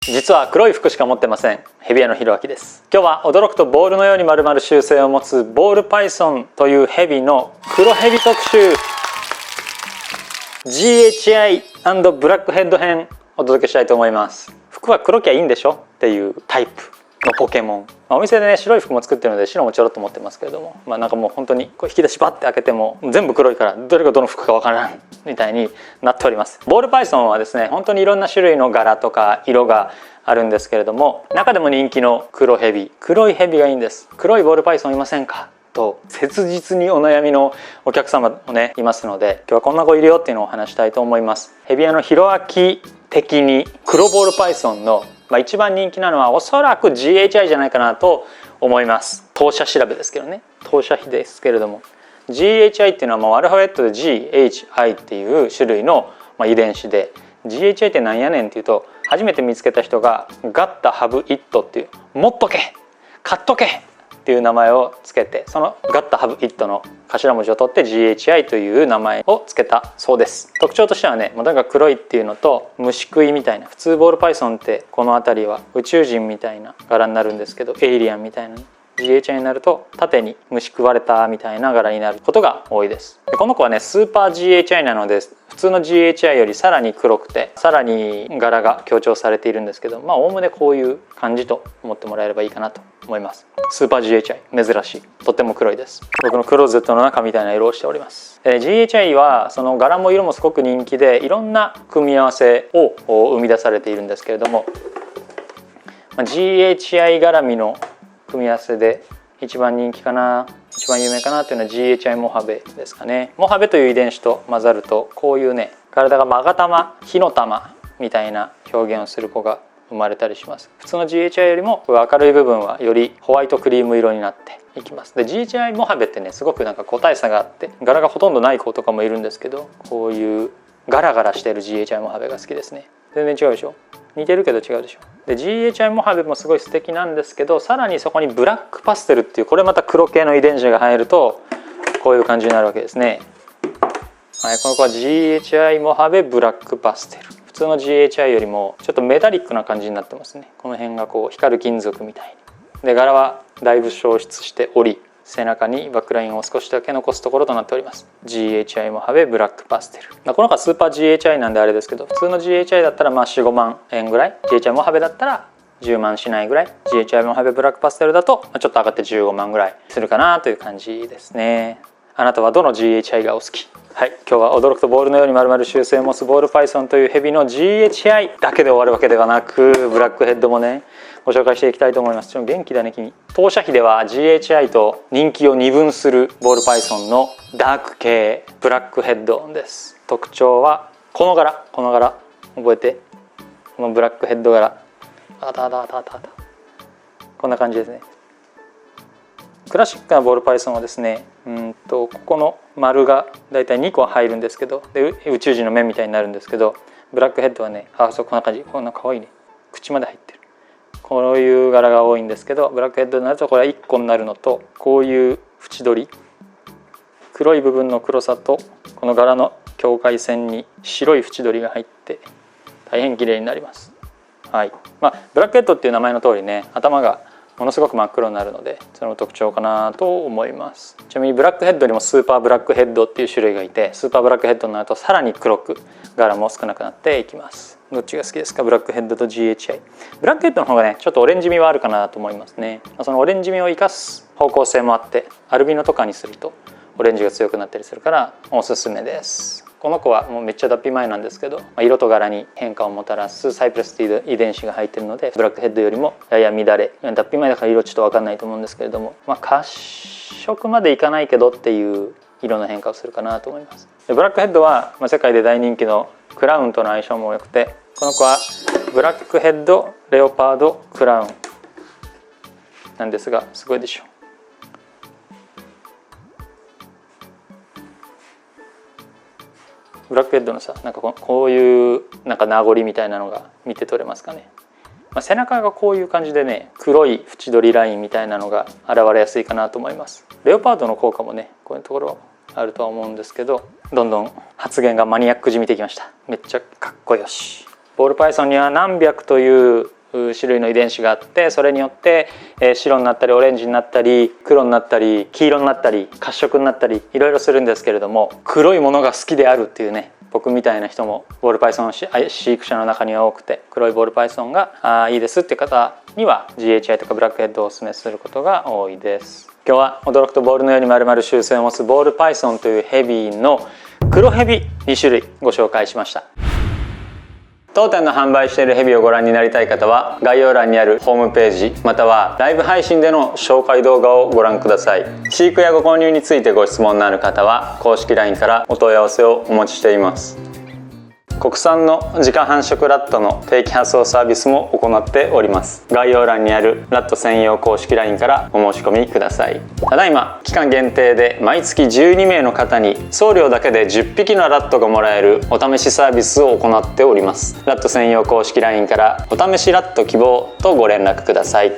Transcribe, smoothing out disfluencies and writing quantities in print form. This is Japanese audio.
実は黒い服しか持ってません。ヘビ屋のひろあきです。今日は驚くとボールのように丸々習性を持つボールパイソンというヘビの黒ヘビ特集 GHI& ブラックヘッド編お届けしたいと思います。服は黒きゃいいんでしょっていうタイプのポケモン。お店でね白い服も作ってるので白もちょろっと持ってますけれども、なんかもう本当にこう引き出しバッて開けても全部黒いからどれがどの服かわからんみたいになっております。ボールパイソンはですね本当にいろんな種類の柄とか色があるんですけれども、中でも人気の黒ヘビ、黒いヘビがいいんです。黒いボールパイソンいませんかと切実にお悩みのお客様もねいますので、今日はこんな子いるよっていうのをお話したいと思います。ヘビ屋のひろあき的に黒ボールパイソンの一番人気なのはおそらく GHI じゃないかなと思います。当社調べですけどね、当社比ですけれども GHI っていうのはもうアルファベットで GHI っていう種類の遺伝子で、 GHI ってなんやねんっていうと、初めて見つけた人がガッタハブイットっていう持っとけ買っとけっていう名前をつけて、そのガッタハブイットの頭文字を取って GHI という名前をつけたそうです。特徴としてはね、とにかく黒いっていうのと虫食いみたいな、普通ボールパイソンってこの辺りは宇宙人みたいな柄になるんですけど、エイリアンみたいな、GHI になると縦に虫食われたみたいな柄になることが多いです。でこの子はねスーパー GHI なので普通の GHI よりさらに黒くてさらに柄が強調されているんですけど、おおむねこういう感じと思ってもらえればいいかなと思います。スーパー GHI 珍しい、とっても黒いです。僕のクローゼットの中みたいな色をしております。GHI はその柄も色もすごく人気でいろんな組み合わせを生み出されているんですけれども、GHI 絡みの組み合わせで一番人気かな、一番有名かなというのは GHI モハベですかね。モハベという遺伝子と混ざるとこういうね体が勾玉火の玉みたいな表現をする子が生まれたりします。普通の GHI よりも明るい部分はよりホワイトクリーム色になっていきます。で GHI モハベってねすごく個体差があって柄がほとんどない子とかもいるんですけど、こういうガラガラしてる GHI モハベが好きですね。全然違うでしょ、似てるけど違うでしょ。で GHI モハベもすごい素敵なんですけど、さらにそこにブラックパステルっていうこれまた黒系の遺伝子が入るとこういう感じになるわけですね。はい、この子は GHI モハベブラックパステル。普通の GHI よりもちょっとメタリックな感じになってますね。この辺がこう光る金属みたいに。で柄はだいぶ消失しており、背中にバックラインを少しだけ残すところとなっております。 GHI モハベブラックパステル。この子はスーパー GHI なんであれですけど、普通の GHI だったら4、5万円ぐらい、 GHI モハベだったら10万しないぐらい、 GHI モハベブラックパステルだとちょっと上がって15万ぐらいするかなという感じですね。あなたはどの GHI がお好き？はい、今日は驚くとボールのように丸々習性を持つボールパイソンというヘビの GHI だけで終わるわけではなく、ブラックヘッドもねご紹介していきたいと思います。ちょっと元気だね君。当社比では GHI と人気を二分するボールパイソンのダーク系ブラックヘッドです。特徴はこの柄覚えて、このブラックヘッド柄、こんな感じですね。クラシックなボールパイソンはですね、ここの丸がだいたい2個入るんですけど、で宇宙人の目みたいになるんですけど、ブラックヘッドはねそうこんな感じ、こんな可愛いね、口まで入ってる、こういう柄が多いんですけど、ブラックヘッドになるとこれは1個になるのと、こういう縁取り、黒い部分の黒さとこの柄の境界線に白い縁取りが入って大変綺麗になります。はい、ブラックヘッドっていう名前の通りね頭がものすごく真っ黒になるので、その特徴かなと思います。ちなみにブラックヘッドにもスーパーブラックヘッドっていう種類がいて、スーパーブラックヘッドになるとさらに黒く柄も少なくなっていきます。どっちが好きですか？ブラックヘッドと GHI。 ブラックヘッドの方がねちょっとオレンジ味はあるかなと思いますね。そのオレンジ味を生かす方向性もあって、アルビノとかにするとオレンジが強くなったりするからおすすめです。この子はもうめっちゃ脱皮前なんですけど、色と柄に変化をもたらすサイプレスっていう遺伝子が入っているので、ブラックヘッドよりもやや乱れ、脱皮前だから色ちょっと分かんないと思うんですけれども、褐色までいかないけどっていう色の変化をするかなと思います。でブラックヘッドは世界で大人気のクラウンとの相性も良くて、この子はブラックヘッドレオパードクラウンなんですが、すごいでしょ。ブラックヘッドのさ、こういう名残みたいなのが見て取れますかね。背中がこういう感じでね黒い縁取りラインみたいなのが現れやすいかなと思います。レオパードの効果もねこういうところあるとは思うんですけど、どんどん発言がマニアックじみてきました。めっちゃかっこよし。ボールパイソンには何百という種類の遺伝子があって、それによって白になったりオレンジになったり黒になったり黄色になったり褐色になったりいろいろするんですけれども、黒いものが好きであるっていうね、僕みたいな人もボールパイソンの飼育者の中には多くて、黒いボールパイソンがいいですっていう方には GHI とかブラックヘッドをお勧めすることが多いです。今日は驚くとボールのように丸々習性を持つボールパイソンというヘビの黒ヘビ2種類ご紹介しました。当店の販売しているヘビをご覧になりたい方は概要欄にあるホームページまたはライブ配信での紹介動画をご覧ください。飼育やご購入についてご質問のある方は公式 LINE からお問い合わせをお待ちしています。国産の自家繁殖ラットの定期発送サービスも行っております。概要欄にあるラット専用公式 LINE からお申し込みください。ただいま期間限定で毎月12名の方に送料だけで10匹のラットがもらえるお試しサービスを行っております。ラット専用公式 LINE からお試しラット希望とご連絡ください。